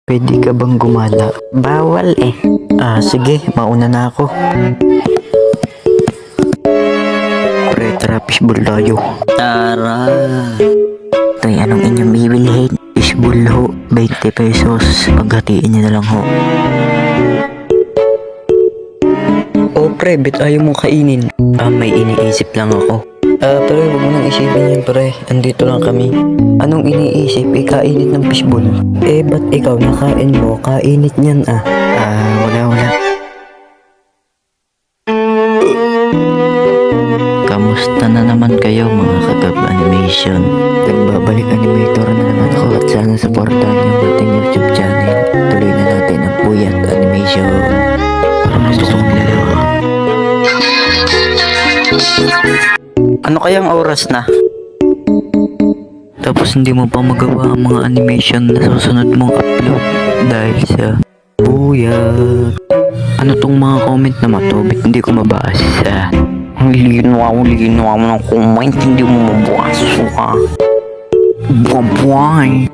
Pwede ka bang gumala? Bawal eh. Sige, mauna na ako. Pre, tara, fishball tayo. Tara. Tay, anong inyong bibilhin? Fishball ho, 20 pesos. Paghatiin niyo na lang ho. Oh pre, bet ayaw mong kainin. May iniisip lang ako. Pre, huwag mo nang isipin yan pre. Andito lang kami. Anong iniisip? Kainit ng fishball. Ba't ikaw nakain mo? Kainit niyan wala. Kamusta na naman kayo mga kagab animation? Nagbabalik animator na naman ako at sana supportahan yung ating YouTube channel. Tuloy na natin ang Puyat Animation. Parang gusto kong laro. Ano kayang oras na? Tapos hindi mo pa magawa ang mga animation na susunod mong upload dahil sa Puyat. Ano tong mga comment na matubit hindi ko mabasa? Ang linaw mo ng comment, hindi mo mabasa ka. Buwan-buwan.